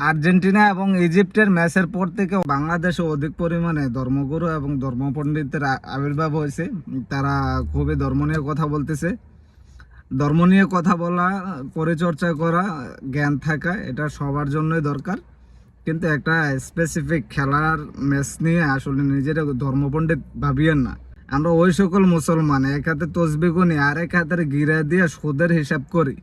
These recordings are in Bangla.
আর্জেন্টিনা এবং ইজিপ্টের ম্যাচের পর থেকে বাংলাদেশে অধিক পরিমাণে ধর্মগুরু এবং ধর্মপণ্ডিতের আবির্ভাব হয়েছে। তারা খুবই ধর্ম নিয়ে কথা বলতেছে। ধর্ম নিয়ে কথা বলা, পরিচর্চা করা, জ্ঞান থাকা, এটা সবার জন্যই দরকার। কিন্তু একটা স্পেসিফিক খেলার ম্যাচ নিয়ে আসলে নিজের ধর্মপণ্ডিত ভাবিয়েন না। আমরা ওই সকল মুসলমান এক হাতে তসবিহ গুনি আর এক হাতের গিরা দিয়ে সুদের হিসাব করি।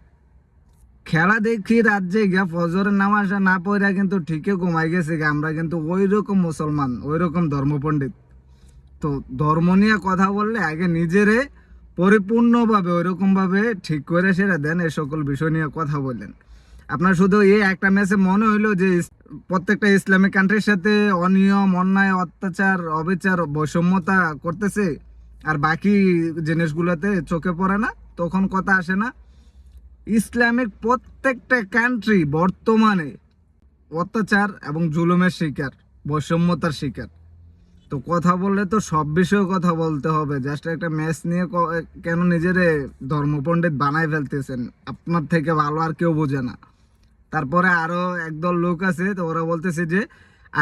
খেলা দেখি রাজ্যে গিয়া ফজরের নামাজ না পড়া কিন্তু ঠিকই ঘুমাই গেছে। আমরা কিন্তু ওই রকম মুসলমান, ওই রকম ধর্মপণ্ডিত। তো ধর্ম নিয়ে কথা বললে আগে নিজেরে পরিপূর্ণভাবে ওইরকম ভাবে ঠিক করে সেরা দেন। এই সকল বিষয় নিয়ে কথা বললেন। আপনার শুধু এই একটা ম্যাচে মনে হইলো যে প্রত্যেকটা ইসলামিক কান্ট্রির সাথে অনিয়ম, অন্যায়, অত্যাচার, অবিচার, বৈষম্যতা করতেছে, আর বাকি জিনিসগুলোতে চোখে পড়ে না, তখন কথা আসে না। ইসলামিক প্রত্যেকটা কান্ট্রি বর্তমানে অত্যাচার এবং জুলুমের শিকার, বৈষম্যতার শিকার। তো কথা বললে তো সব বিষয়ে কথা বলতে হবে। জাস্ট একটা ম্যাচ নিয়ে কেন নিজেরে ধর্মপণ্ডিত বানায় ফেলতেছেন? আপনার থেকে ভালো আর কেউ বোঝে না। তারপরে আরো একদল লোক আছে, তো ওরা বলতেছে যে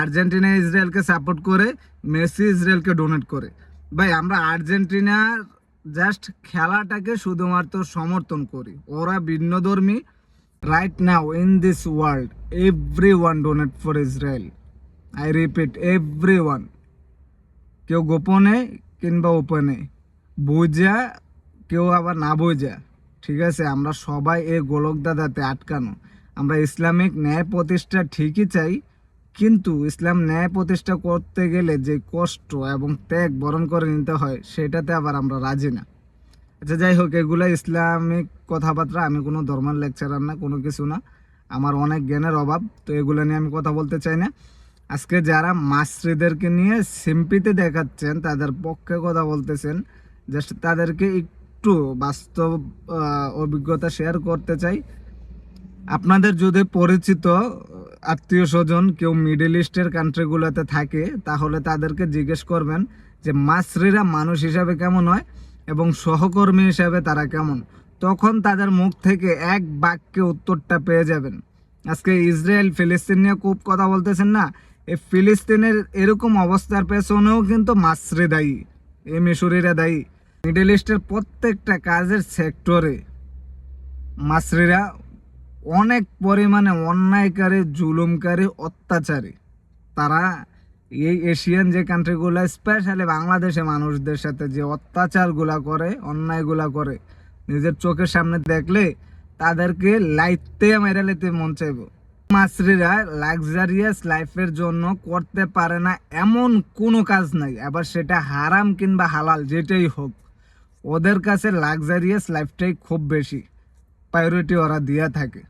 আর্জেন্টিনা ইসরায়েলকে সাপোর্ট করে, মেসি ইসরায়েলকে ডোনেট করে। ভাই, আমরা আর্জেন্টিনার জাস্ট খেলাটাকে শুধুমাত্র সমর্থন করি। ওরা ভিন্নধর্মী। Right now in this world everyone donate for Israel. I repeat, everyone. কেউ গোপনে কিংবা ওপেনে, বুঝা কেউ আবার না বোঝা, ঠিক আছে? আমরা সবাই এই গোলক দাদাতে আটকানো। আমরা ইসলামিক ন্যায় প্রতিষ্ঠা ঠিকই চাই, কিন্তু ইসলাম ন্যায় প্রতিষ্ঠা করতে গেলে যে কষ্ট এবং ত্যাগ বরণ করে নিতে হয়, সেটাতে আবার আমরা রাজি না। আচ্ছা, যাই হোক, এগুলো ইসলামিক কথাবার্তা। আমি কোনো ধর্মের লেকচারার না, কোনো কিছু না। আমার অনেক জ্ঞানের অভাব, তো এগুলো নিয়ে আমি কথা বলতে চাই না। আজকে যারা মাসরিদেরকে নিয়ে সিম্পিতে দেখাচ্ছেন, তাদের পক্ষে কথা বলতেছেন, জাস্ট তাদেরকে একটু বাস্তব অভিজ্ঞতা শেয়ার করতে চাই। আপনাদের যদি পরিচিত আত্মীয় স্বজন কেউ মিডল ইস্টের কান্ট্রিগুলোতে থাকে, তাহলে তাদেরকে জিজ্ঞেস করবেন যে মাসরিরা মানুষ হিসাবে কেমন হয় এবং সহকর্মী হিসাবে তারা কেমন। তখন তাদের মুখ থেকে এক বাক্যে উত্তরটা পেয়ে যাবেন। আজকে ইসরায়েল ফিলিস্তিন নিয়ে খুব কথা বলতেছেন না? এই ফিলিস্তিনের এরকম অবস্থার পেছনেও কিন্তু মাসরি দায়ী, এই মিশরীরা দায়ী। মিডল ইস্টের প্রত্যেকটা কাজের সেক্টরে মাসরিরা অনেক পরিমাণে অন্যায়কারী, জুলুমকারী, অত্যাচারী। তারা এই এশিয়ান যে কান্ট্রিগুলো, স্পেশালি বাংলাদেশে মানুষদের সাথে যে অত্যাচারগুলা করে, অন্যায়গুলা করে, নিজের চোখের সামনে দেখলে তাদেরকে লাইতে মেরে লেতে মন চাইব। মাসরিরা লাক্সারিয়াস লাইফের জন্য করতে পারে না এমন কোনো কাজ নাই। আবার সেটা হারাম কিংবা হালাল যেটাই হোক, ওদের কাছে লাক্সারিয়াস লাইফটাই খুব বেশি প্রায়োরিটি ওরা দিয়ে থাকে।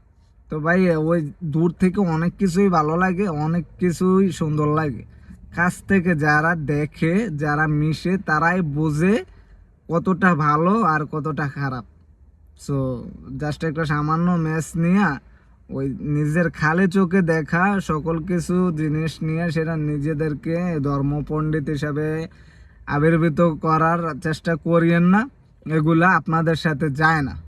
তো ভাই, ওই দূর থেকে অনেক কিছুই ভালো লাগে, অনেক কিছুই সুন্দর লাগে। কাছ থেকে যারা দেখে, যারা মিশে, তারাই বোঝে কতটা ভালো আর কতটা খারাপ। সো জাস্ট একটা সামান্য ম্যাচ নিয়ে ওই নিজের খালি চোখে দেখা সকল কিছু জিনিস নিয়ে সেটা নিজেদেরকে ধর্মপণ্ডিত হিসাবে আবির্ভূত করার চেষ্টা করিয়েন না। এগুলা আপনাদের সাথে যায় না।